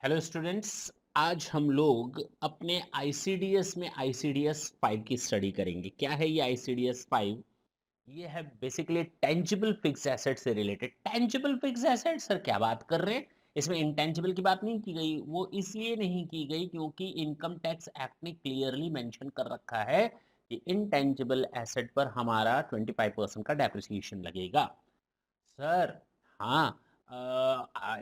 Hello students. आज हम लोग अपने आईसीडीएस में आईसीडीएस 5 की स्टडी करेंगे। क्या है ये आईसीडीएस 5? ये है बेसिकली टेंजिबल फिक्स एसेट से related. Tangible fix asset sir क्या बात कर रहे हैं? इसमें इंटेंजिबल की बात नहीं की गई। वो इसलिए नहीं की गई क्योंकि इनकम टैक्स एक्ट ने क्लियरली मेंशन कर रखा है कि इंटेंजिबल एसेट पर हमारा 25% का डेप्रिसिएशन लगेगा। सर हाँ,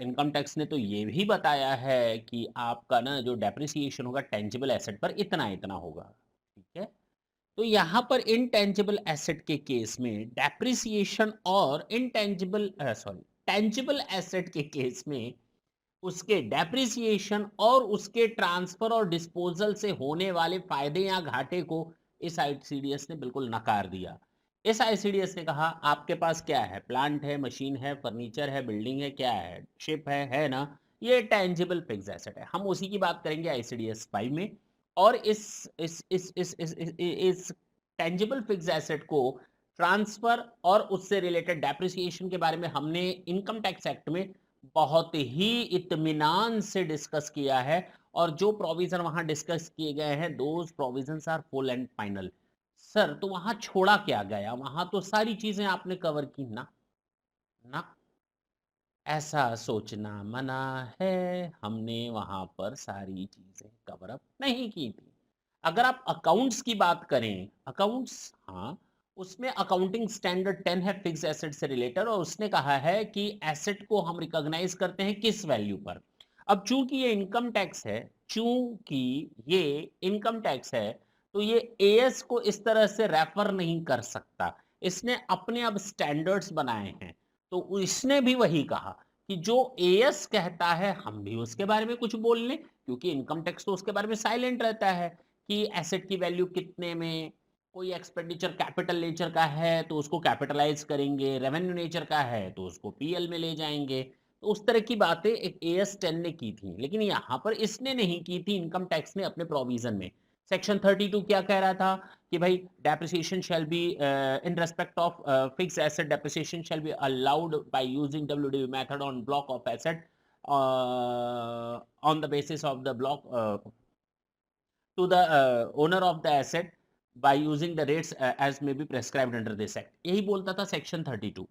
इनकम टैक्स ने तो ये भी बताया है कि आपका ना जो डेप्रिसिएशन होगा टेंजिबल एसेट पर इतना इतना होगा। ठीक है, तो यहाँ पर इनटेंजिबल एसेट के केस में डेप्रिसिएशन और इनटेंजिबल सॉरी टेंजिबल एसेट के केस में उसके डेप्रिसिएशन और उसके ट्रांसफर और डिस्पोजल से होने वाले फायदे या घाटे को इस आईसीडीएस ने बिल्कुल नकार दिया। इस आईसीडीएस ने कहा आपके पास क्या है, प्लांट है, मशीन है, फर्नीचर है, बिल्डिंग है, क्या है, शिप है ना, ये टेंजिबल फिक्स एसेट है। हम उसी की बात करेंगे आईसीडीएस 5 में। और इस टेंजिबल फिक्स एसेट को ट्रांसफर और उससे रिलेटेड डेप्रिसिएशन के बारे में हमने इनकम टैक्स एक्ट में बहुत ही इत्मीनान से डिस्कस किया है। और जो प्रोविजन वहां डिस्कस किए गए हैं those provisions are full and final. Sir तो वहां छोड़ा क्या गया? वहां तो सारी चीजें आपने कवर की ना। ना, ऐसा सोचना मना है। हमने वहां पर सारी चीजें कवर अप नहीं की थी। अगर आप अकाउंट्स की बात करें, अकाउंट्स, हाँ, उसमें अकाउंटिंग स्टैंडर्ड 10 है फिक्स एसेट से रिलेटेड, और उसने कहा है कि एसेट को हम रिकॉग्नाइज करते हैं किस वैल्यू पर। अब चूंकि ये इनकम टैक्स है, चूंकि ये इनकम टैक्स है, तो ये एएस को इस तरह से रेफर नहीं कर सकता। इसने अपने अब स्टैंडर्ड्स बनाए हैं। तो इसने भी वही कहा कि जो एएस कहता है हम भी उसके बारे में कुछ बोल लें, क्योंकि इनकम टैक्स तो उसके बारे में साइलेंट रहता है कि एसेट की वैल्यू कितने में। कोई एक्सपेंडिचर कैपिटल नेचर का है तो उसको कैपिटलाइज करेंगे, रेवेन्यू नेचर का है तो उसको पीएल में ले जाएंगे। तो उस तरह की बातें एक एएस 10 ने की थी, लेकिन यहाँ पर इसने नहीं की थी। इनकम टैक्स ने अपने प्रोविजन में सेक्शन 32 क्या कह रहा था कि भाई depreciation shall be in respect of fix asset, depreciation shall be allowed by using WDV method on block of asset on the basis of the block to the owner of the asset by using the rates as may be prescribed under this act। यही बोलता था section 32।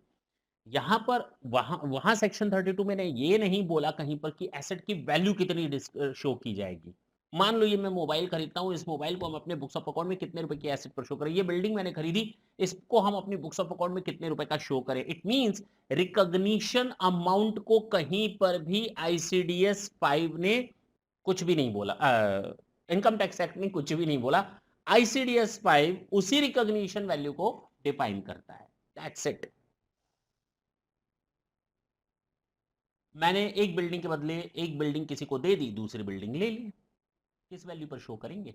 यहाँ पर वहां वहां section 32 में ने ये नहीं बोला कहीं पर कि एसेट की वैल्यू कितनी शो की जाएगी। मान लो ये मैं मोबाइल खरीदता हूँ, इस मोबाइल को हम अपने बुक्स ऑफ अकाउंट में कितने रुपए की एसेट पर शो करें। ये बिल्डिंग मैंने खरीदी, इसको हम अपनी बुक्स ऑफ अकाउंट में कितने रुपए का शो करें। इट मींस रिकॉग्निशन अमाउंट को कहीं पर भी आईसीडीएस 5 ने कुछ भी नहीं बोला। इनकम टैक्स एक्ट ने कुछ भी नहीं बोला। आईसीडीएस 5 उसी रिकॉग्निशन वैल्यू को डिफाइन करता है। That's it. मैंने एक बिल्डिंग के बदले एक बिल्डिंग किसी को दे दी, दूसरी बिल्डिंग ले ली, किस वैल्यू पर शो करेंगे?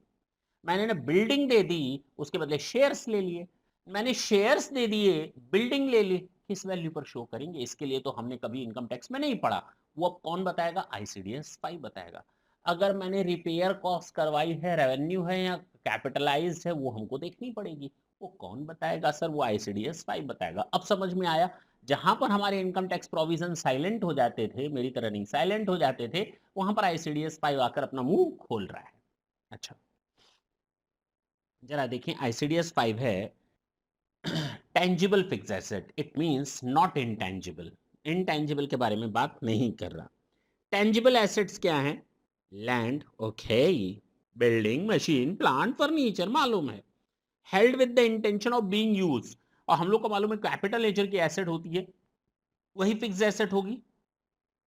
मैंने ना बिल्डिंग दे दी, उसके बदले शेयर्स ले लिए। मैंने शेयर्स दे दिए, बिल्डिंग ले ली, किस वैल्यू पर शो करेंगे? इसके लिए तो हमने कभी इनकम टैक्स में नहीं पढ़ा। वो अब कौन बताएगा? आईसीडीएस 5 बताएगा। अगर मैंने रिपेयर कॉस्ट करवाई है, रेवेन्यू है या कैपिटलाइज्ड है, वो हमको देखनी पड़ेगी। वो कौन बताएगा? सर वो आईसीडीएस 5 बताएगा। अब समझ में आया? जहां पर हमारे इनकम टैक्स प्रोविजन साइलेंट हो जाते थे, मेरी तरह नहीं साइलेंट हो जाते थे, वहां पर आईसीडीएस 5 आकर अपना मुंह खोल रहा है। अच्छा, जरा देखें आईसीडीएस 5 है tangible fix asset, it means not intangible. Intangible के बारे में बात नहीं कर रहा। टेंजिबल एसेट्स क्या हैं? Land, okay, building, machine, plant, furniture, मालूम है, held with the intention of being use. और हम लोग को मालूम है कैपिटल नेचर की एसेट होती है, वही फिक्स एसेट होगी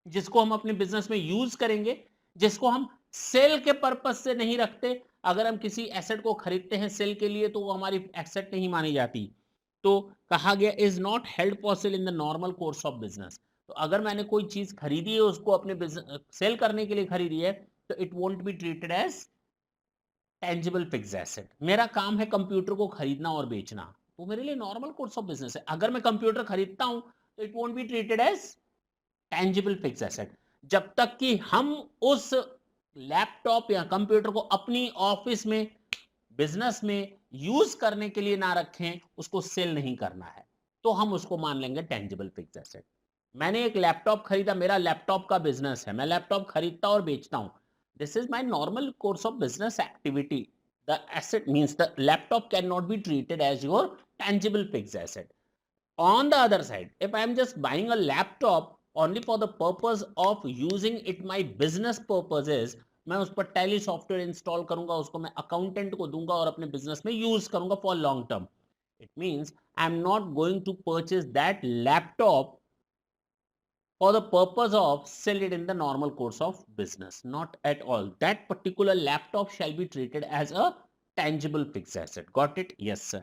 जिसको हम अपने बिजनेस में यूज करेंगे, जिसको हम सेल के पर्पस से नहीं रखते। अगर हम किसी एसेट को खरीदते हैं सेल के लिए तो वो हमारी एसेट नहीं मानी जाती। तो कहा गया is not held for sale in the normal course of business. तो अगर मैंने कोई चीज खरीदी है, उसको अपने बिजनेस सेल करने के लिए खरीदी है, तो it won't be treated as tangible fix asset. मेरा काम है कंप्यूटर को खरीदना और बेचना, तो मेरे लिए नॉर्मल कोर्स ऑफ बिजनेस है। अगर मैं कंप्यूटर खरीदता हूं तो it won't be treated as tangible fix asset, जब तक कि हम उस लैपटॉप या कंप्यूटर को अपनी ऑफिस में, बिजनेस में यूज करने के लिए ना रखें, उसको सेल नहीं करना है, तो हम उसको मान लेंगे टेंजिबल फिक्स एसेट। मैंने एक लैपटॉप खरीदा, मेरा लैपटॉप का बिजनेस है, मैं लैपटॉप खरीदता और बेचता हूँ, this is my normal course of business activity, the asset means the laptop can not be treated as your tangible fixed asset. On the other side, if I am just buying a laptop only for the purpose of using it my business purposes, मैं उस पर tally software install करूंगा, उसको मैं accountant को दूंगा और अपने बिजनेस में यूज करूंगा for long term, it means I am not going to purchase that laptop for the purpose of sell it in the normal course of business, not at all. That particular laptop shall be treated as a tangible fixed asset. Got it? Yes sir.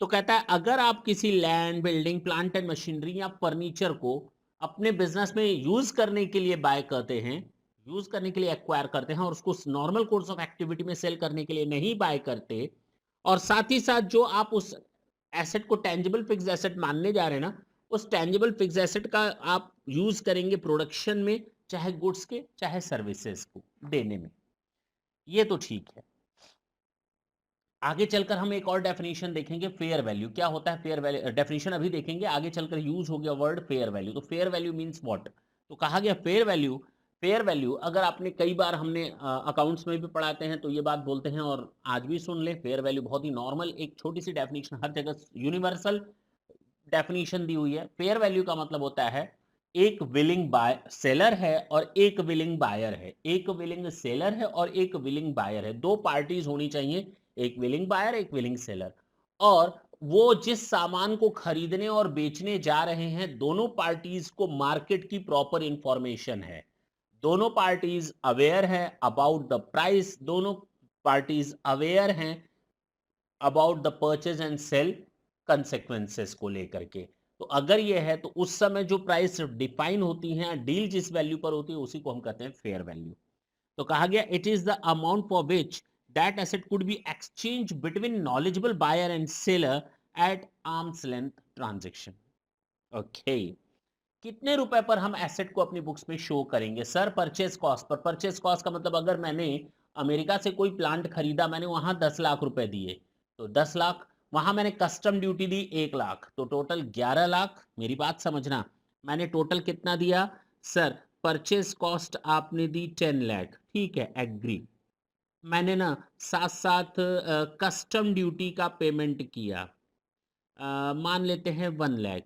तो कहता है अगर आप किसी land, building, plant and machinery या furniture को अपने business में यूज करने के लिए बाय करते हैं, यूज करने के लिए एक्वायर करते हैं और उसको नॉर्मल कोर्स ऑफ एक्टिविटी में सेल करने के लिए नहीं बाय करते, और साथ ही साथ जो आप उस एसेट को टेंजिबल फिक्स एसेट मानने जा रहे हैं ना, उस टेंजिबल फिक्स एसेट का आप यूज करेंगे प्रोडक्शन में, चाहे गुड्स के चाहे सर्विसेज को देने में, ये तो ठीक है। आगे चलकर हम एक और डेफिनेशन देखेंगे, फेयर वैल्यू क्या होता है। फेयर वैल्यू डेफिनेशन अभी देखेंगे, आगे चलकर यूज हो गया वर्ड फेयर वैल्यू। तो फेयर वैल्यू मींस व्हाट, तो कहा गया फेयर वैल्यू, फेयर वैल्यू अगर आपने कई बार हमने अकाउंट्स में भी पढ़ाते हैं तो ये बात बोलते हैं और आज भी सुन ले, फेयर वैल्यू बहुत ही नॉर्मल एक छोटी सी डेफिनेशन, हर जगह यूनिवर्सल डेफिनेशन दी हुई है। फेयर वैल्यू का मतलब होता है एक विलिंग बाय सेलर है और एक विलिंग बायर है, एक विलिंग सेलर है और एक विलिंग बायर है, दो पार्टीज होनी चाहिए, एक विलिंग बायर एक विलिंग सेलर, और वो जिस सामान को खरीदने और बेचने जा रहे हैं दोनों पार्टीज को मार्केट की प्रॉपर इंफॉर्मेशन है, दोनों पार्टीज अवेयर है अबाउट द प्राइस, दोनों पार्टीज अवेयर हैं about the purchase and sale consequences को लेकर के। तो अगर ये है तो उस समय जो प्राइस डिफाइन होती है, डील जिस वैल्यू पर होती है उसी को हम कहते हैं फेयर वैल्यू। तो कहा गया it is the amount for which that asset could be exchange between knowledgeable buyer and seller at arm's length transaction. Okay, कितने रुपए पर हम एसेट को अपनी बुक्स में शो करेंगे sir? Purchase cost per. Purchase cost का मतलब अगर मैंने अमेरिका से कोई प्लांट खरीदा, मैंने वहां 10 लाख रुपए दिए, तो 10 लाख, वहां मैंने कस्टम ड्यूटी दी 1 लाख, तो टोटल 11 लाख। मेरी बात समझना, मैंने टोटल कितना दिया सर? परचेज कॉस्ट आपने दी 10 लाख, ठीक है, एग्री। मैंने ना साथ साथ कस्टम ड्यूटी का पेमेंट किया, मान लेते हैं 1 लाख,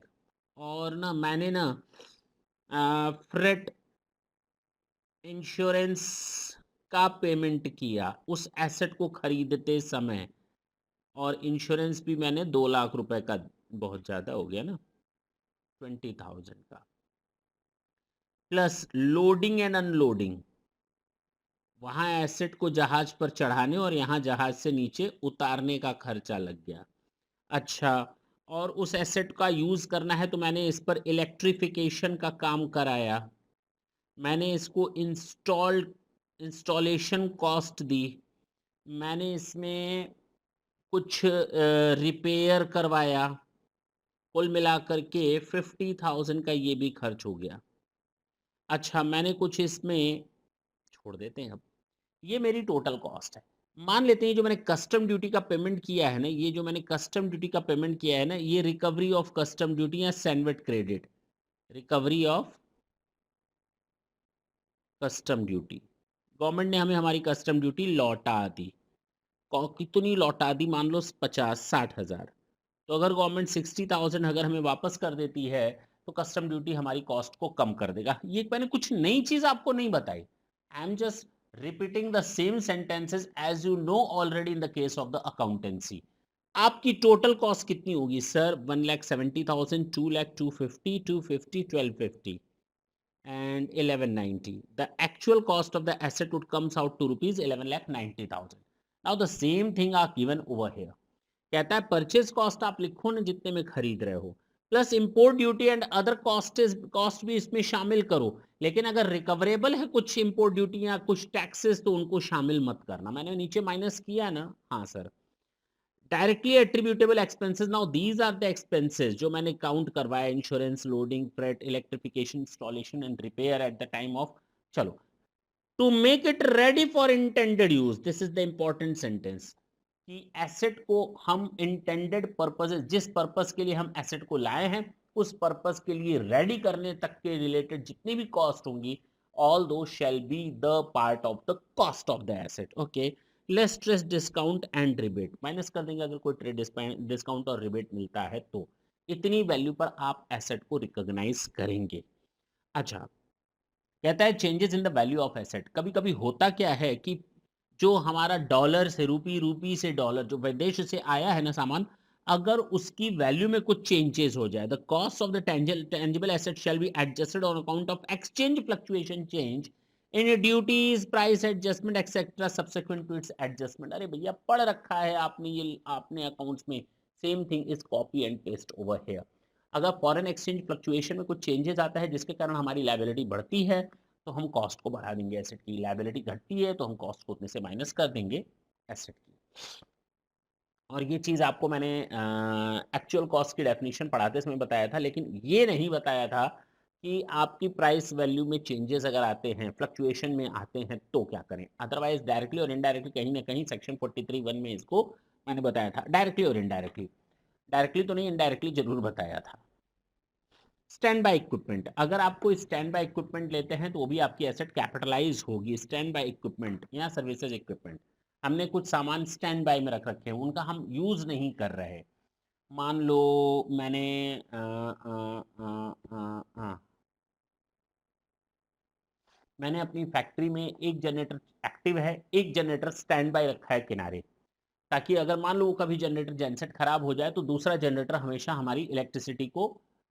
और ना मैंने ना फ्रेट इंश्योरेंस का पेमेंट किया उस एसेट को खरीदते समय, और इंश्योरेंस भी मैंने 2 लाख रुपए का, बहुत ज़्यादा हो गया ना, 20,000 का, प्लस लोडिंग एंड अनलोडिंग, वहाँ एसेट को जहाज पर चढ़ाने और यहाँ जहाज से नीचे उतारने का खर्चा लग गया। अच्छा, और उस एसेट का यूज़ करना है तो मैंने इस पर इलेक्ट्रिफिकेशन का काम कराया, मैंने इसको इंस्टॉलेशन कॉस्ट दी, मैंने इसमें कुछ रिपेयर करवाया, कुल मिलाकर के 50,000 का ये भी खर्च हो गया। अच्छा, मैंने कुछ इसमें छोड़ देते हैं अब, ये मेरी टोटल कॉस्ट है। मान लेते हैं जो मैंने कस्टम ड्यूटी का पेमेंट किया है ना, ये जो मैंने कस्टम ड्यूटी का पेमेंट किया है ना, ये रिकवरी ऑफ कस्टम ड्यूटी या CENVAT credit, recovery of custom duty, government ने हमें हमारी कस्टम ड्यूटी लौटा दी। कितनी लौटा दी? मान लो 50-60 हज़ार, तो अगर गवर्नमेंट 60,000 अगर हमें वापस कर देती है तो कस्टम ड्यूटी हमारी कॉस्ट को कम कर देगा। ये मैंने कुछ नई चीज आपको नहीं बताई, I am just repeating the same sentences as you know already in the case of the accountancy. आपकी टोटल कॉस्ट कितनी होगी sir? 1,70,000, 2,00,000, 250, 250, 1,250 and 1190. The actual cost of the asset would comes out to rupees 11,90,000. Now the same thing are given over here. कहता है purchase cost आप लिखो ना जितने में खरीद रहे हो, plus import duty and other cost भी इसमें शामिल करो, लेकिन अगर रिकवरेबल है कुछ इंपोर्ट ड्यूटी या कुछ टैक्सेस तो उनको शामिल मत करना। मैंने नीचे माइनस किया ना, हाँ sir. Directly attributable expenses, now these are the expenses जो मैंने काउंट करवाया, insurance, loading, freight, electrification, installation and repair at the time of, चलो, to make it ready for intended use, this is the important sentence, कि asset को हम intended purposes, जिस purpose के लिए हम एसेट को लाए हैं उस पर्पस के लिए रेडी करने तक के रिलेटेड जितनी भी कॉस्ट होंगी, ऑल दो shall be the part of the cost of the asset. Okay, less trace discount and rebate, minus कर देंगे अगर कोई ट्रेड डिस्काउंट और रिबेट मिलता है तो इतनी वैल्यू पर आप एसेट को रिकॉग्नाइज करेंगे। अच्छा, कहता है changes in the value of asset. कभी कभी होता क्या है कि जो हमारा डॉलर से रूपी, रूपी से डॉलर, जो विदेश से आया है ना सामान, अगर उसकी वैल्यू में कुछ चेंजेस हो जाए, the cost of the tangible asset shall be adjusted on account of exchange fluctuation change in duties, price adjustment etcetera subsequent to its adjustment. अरे भैया पढ़ रखा है आपने, ये आपने अकाउंट्स में, same thing is copy and paste over here. अगर फॉरेन एक्सचेंज फ्लक्चुएशन में कुछ चेंजेस आता है जिसके कारण हमारी लायबिलिटी बढ़ती है, तो हम कॉस्ट को बढ़ा देंगे एसेट की। लायबिलिटी घटती है तो हम कॉस्ट को उतने से माइनस कर देंगे एसेट की। और ये चीज़ आपको मैंने एक्चुअल कॉस्ट की डेफिनेशन पढ़ाते समय बताया था, लेकिन ये नहीं बताया था कि आपकी प्राइस वैल्यू में चेंजेस अगर आते हैं, फ्लक्चुएशन में आते हैं, तो क्या करें। अदरवाइज डायरेक्टली और इनडायरेक्टली कहीं ना कहीं सेक्शन 43(1) में इसको मैंने बताया था, डायरेक्टली और इनडायरेक्टली। डायरेक्टली तो नहीं, इनडायरेक्टली जरूर बताया था। स्टैंड बाय इक्विपमेंट, अगर आप कोई स्टैंड बाय इक्विपमेंट लेते हैं तो वो भी आपकी एसेट कैपिटलाइज होगी। स्टैंड बाय इक्विपमेंट या सर्विसेज इक्विपमेंट, हमने कुछ सामान स्टैंड बाय में रख रखे हैं, उनका हम यूज नहीं कर रहे। मान लो मैंने मैंने अपनी फैक्ट्री में एक जनरेटर एक्टिव है, एक जनरेटर स्टैंड बाय रखा है किनारे, ताकि अगर मान लो कभी जनरेटर जेनसेट खराब हो जाए तो दूसरा जनरेटर हमेशा हमारी इलेक्ट्रिसिटी को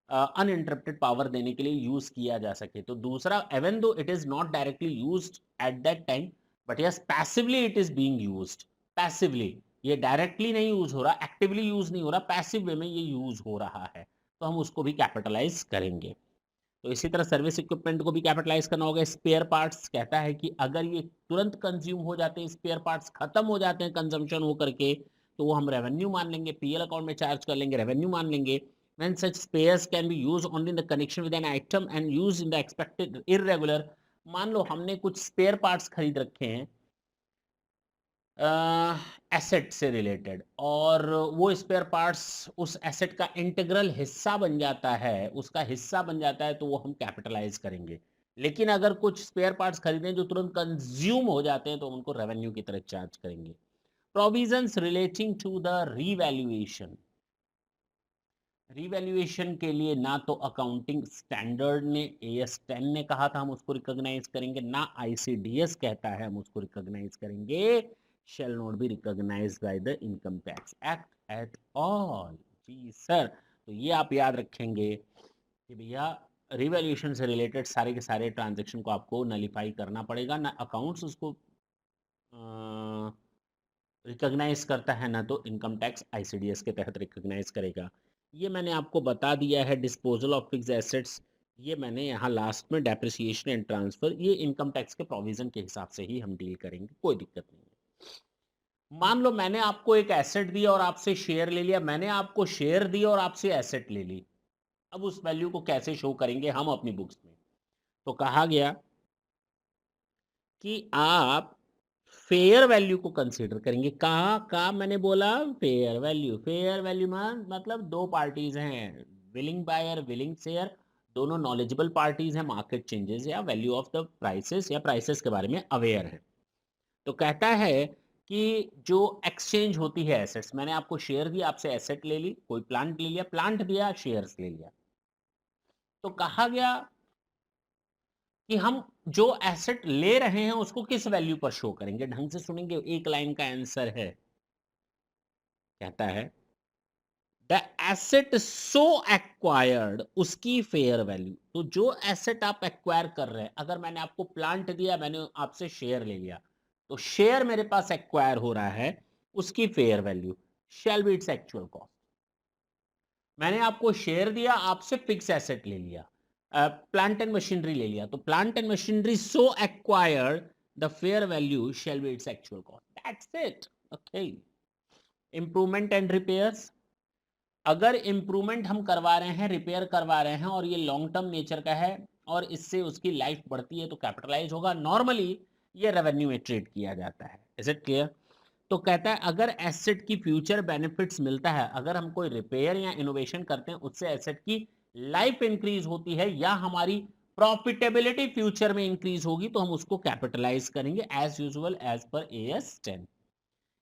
अनइंटरप्टेड पावर देने के लिए यूज किया जा सके। तो दूसरा, even though it is not directly used at that time, but yes passively it is being used. Passively, ये डायरेक्टली नहीं यूज हो रहा, एक्टिवली यूज नहीं हो रहा, पैसिव वे में ये यूज हो रहा है, तो हम उसको भी कैपिटलाइज करेंगे। तो इसी तरह सर्विस इक्विपमेंट को भी कैपिटलाइज करना होगा। स्पेयर पार्ट्स, कहता है कि अगर ये तुरंत कंज्यूम हो जाते हैं, स्पेयर पार्ट्स खत्म हो जाते हैं कंजम्पशन हो करके, तो वो हम रेवेन्यू मान लेंगे, पीएल अकाउंट में चार्ज कर लेंगे, रेवेन्यू मान लेंगे। when such spares can be used only in the connection with an item and used in the expected irregular, मान लो हमने कुछ स्पेयर पार्ट्स खरीद रखे हैं एसेट से रिलेटेड, और वो स्पेयर पार्ट्स उस एसेट का इंटीग्रल हिस्सा बन जाता है, उसका हिस्सा बन जाता है, तो वो हम कैपिटलाइज करेंगे। लेकिन अगर कुछ स्पेयर पार्ट्स खरीदें जो तुरंत कंज्यूम हो जाते हैं, तो उनको रेवेन्यू की तरह चार्ज करेंगे। Provisions relating to the revaluation, revaluation के लिए ना तो अकाउंटिंग स्टैंडर्ड ने AS 10 ने कहा था हम उसको रिकॉग्नाइज करेंगे, ना ICDS कहता है हम उसको रिकॉग्नाइज करेंगे। Shall not be recognised by the income tax act at all. जी सर, तो ये आप याद रखेंगे कि भैया रिवैल्यूएशन से रिलेटेड सारे के सारे ट्रांजेक्शन को आपको नलीफाई करना पड़ेगा, ना अकाउंट्स उसको रिकॉग्नाइज करता है, ना तो इनकम टैक्स ICDS के तहत रिकॉग्नाइज करेगा। ये मैंने आपको बता दिया है। डिस्पोजल ऑफ फिक्स एसेट्स, ये मैंने यहाँ लास्ट में डेप्रिसिएशन एंड ट्रांसफर, ये इनकम टैक्स के प्रोविजन के हिसाब से ही हम डील करेंगे, कोई दिक्कत नहीं है। मान लो मैंने आपको एक एसेट दिया और आपसे शेयर ले लिया, मैंने आपको शेयर दिया और आपसे एसेट ले ली, अब उस वैल्यू को कैसे शो करेंगे हम अपनी बुक्स में। तो कहा गया कि आप फेयर वैल्यू को कंसीडर करेंगे। कहा मैंने बोला फेयर वैल्यू। फेयर वैल्यू मतलब दो पार्टीज हैं, विलिंग बायर, विलिंग शेयर, दोनों नॉलेजेबल पार्टीज हैं, मार्केट चेंजेस या वैल्यू ऑफ द प्राइसेस या प्राइसेस के बारे में अवेयर है। तो कहता है कि जो एक्सचेंज होती है एसेट्स, मैंने आपको शेयर दिया, आपसे एसेट ले ली, कोई प्लांट ले लिया, प्लांट दिया, शेयर्स ले लिया, तो कहा गया कि हम जो एसेट ले रहे हैं उसको किस वैल्यू पर शो करेंगे। ढंग से सुनेंगे, एक लाइन का आंसर है। कहता है द एसेट सो एक्वायर्ड, उसकी फेयर वैल्यू। तो जो एसेट आप एक्वायर कर रहे हैं, अगर मैंने आपको प्लांट दिया, मैंने आपसे शेयर ले लिया, तो शेयर मेरे पास एक्वायर हो रहा है, उसकी fair value shall be its actual cost. मैंने आपको शेयर दिया, आपसे फिक्स एसेट ले लिया, प्लांट एंड मशीनरी ले लिया, तो plant and machinery so acquired the fair value shall be its actual cost, that's it. Okay, improvement and repairs, अगर इंप्रूवमेंट हम करवा रहे हैं, रिपेयर करवा रहे हैं, और ये लॉन्ग टर्म नेचर का है और इससे उसकी लाइफ बढ़ती है, तो कैपिटलाइज होगा। नॉर्मली ये रेवेन्यू में ट्रीट किया जाता है। Is it clear? तो कहता है अगर एसेट की फ्यूचर बेनिफिट्स मिलता है, अगर हम कोई रिपेयर या इनोवेशन करते हैं, उससे एसेट की लाइफ इंक्रीज होती है या हमारी प्रॉफिटेबिलिटी फ्यूचर में इंक्रीज होगी तो हम उसको कैपिटलाइज करेंगे as usual as per AS 10.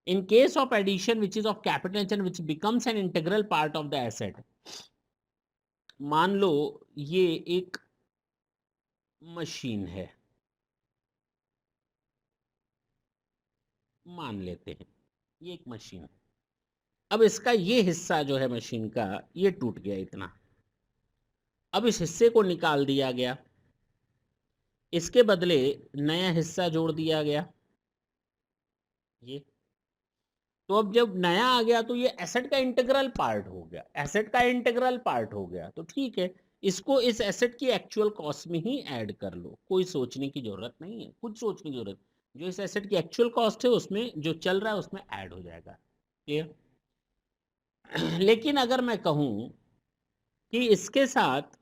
In case of addition which is of capital which becomes an integral part of the asset, मान लो ये एक मशीन है, मान लेते हैं ये एक मशीन है. अब इसका ये हिस्सा जो है मशीन का ये टूट गया इतना, अब इस हिस्से को निकाल दिया गया, इसके बदले नया हिस्सा जोड़ दिया गया ये. तो अब जब नया आ गया तो ये एसेट का इंटीग्रल पार्ट हो गया, एसेट का इंटीग्रल पार्ट हो गया तो ठीक है, इसको इस एसेट की एक्चुअल कॉस्ट में ही ऐड कर लो, कोई सोचने की जरूरत नहीं है, कुछ सोचने की जरूरत, जो इस एसेट की एक्चुअल कॉस्ट है उसमें जो चल रहा है उसमें ऐड हो जाएगा. क्लियर. लेकिन अगर मैं कहूं कि इसके साथ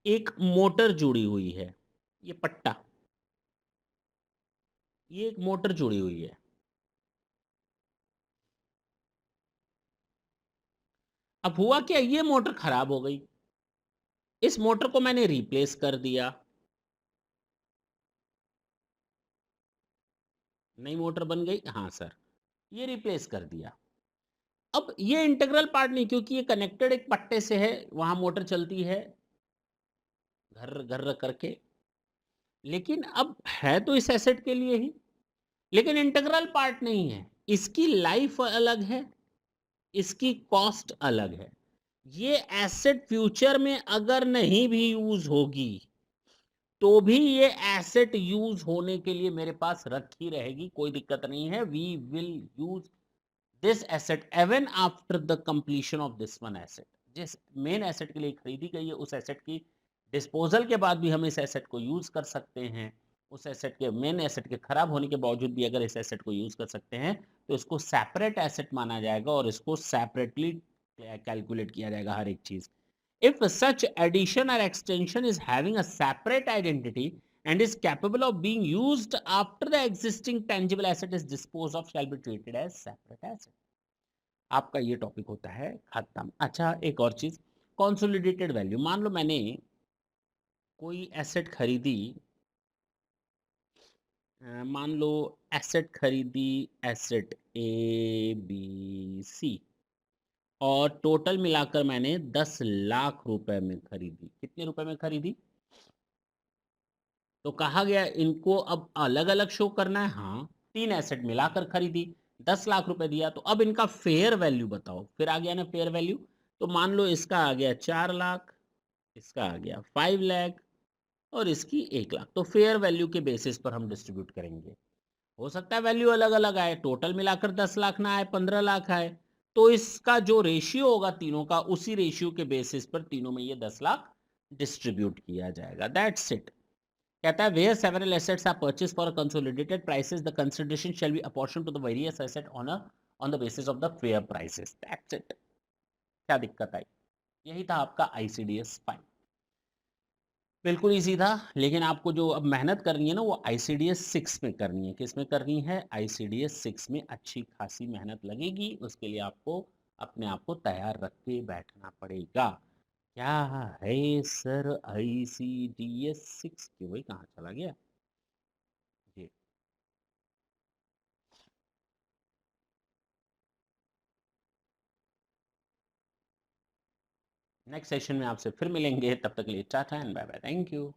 एक मोटर जुड़ी हुई है, ये पट्टा, ये एक मोटर जुड़ी हुई है, अब हुआ क्या, ये मोटर खराब हो गई, इस मोटर को मैंने रिप्लेस कर दिया, नई मोटर बन गई, हाँ सर, ये रिप्लेस कर दिया. अब ये इंटीग्रल पार्ट नहीं क्योंकि ये कनेक्टेड एक पट्टे से है, वहां मोटर चलती है घर घर करके, लेकिन अब है तो इस एसेट के लिए ही, लेकिन इंटीग्रल पार्ट नहीं है, इसकी लाइफ अलग है, इसकी कॉस्ट अलग है. ये एसेट फ्यूचर में अगर नहीं भी यूज होगी तो भी ये एसेट यूज होने के लिए मेरे पास रखी रहेगी, कोई दिक्कत नहीं है. We will use this asset even after the completion of this one asset. जिस मेन एसेट के लिए खरीदी गई है उस एसेट की डिस्पोजल के बाद भी हम इस एसेट को यूज कर सकते हैं. उस एसेट के मेन एसेट के खराब होने के बावजूद भी अगर इस एसेट को यूज कर सकते हैं तो इसको सेपरेट एसेट माना जाएगा और इसको सेपरेटली कैलकुलेट किया जाएगा हर एक चीज. If such addition or extension is having a separate identity and is capable of being used after the existing tangible asset is disposed of shall be treated as separate asset. आपका ये topic होता है खत्म. अच्छा एक और चीज, consolidated value. मान लो मैंने कोई एसेट खरीदी, मान लो एसेट खरीदी, एसेट ABC, और टोटल मिलाकर मैंने 10 लाख रुपए में खरीदी. कितने रुपए में खरीदी? तो कहा गया इनको अब अलग अलग शो करना है. हाँ, 3 एसेट मिलाकर खरीदी, 10 लाख रुपए दिया, तो अब इनका फेयर वैल्यू बताओ. फिर आ गया ना फेयर वैल्यू, तो मान लो इसका आ गया 4 लाख, इसका आ गया 5 लाख और इसकी 1 लाख. तो फेयर वैल्यू के बेसिस पर हम डिस्ट्रीब्यूट करेंगे. हो सकता है वैल्यू अलग अलग आए, टोटल मिलाकर 10 लाख ना आए, 15 लाख आए, तो इसका जो रेशियो होगा तीनों का, उसी रेशियो के बेसिस पर तीनों में ये 10 लाख डिस्ट्रीब्यूट किया जाएगा. That's it. कहता है where several assets are purchased for consolidated prices the consideration shall be apportioned to the various asset on the basis of the fair prices. That's it. क्या दिक्कत आई? यही था आपका ICDS 5. बिल्कुल इजी था, लेकिन आपको जो अब मेहनत करनी है ना वो ICDS 6 में करनी है. किस में करनी है? ICDS 6 में अच्छी खासी मेहनत लगेगी. उसके लिए आपको अपने आप को तैयार रख के बैठना पड़ेगा. क्या है सर ICDS 6 की, वही कहाँ चला गया जी. नेक्स्ट सेशन में आपसे फिर मिलेंगे, तब तक के लिए tata and bye bye. Thank you.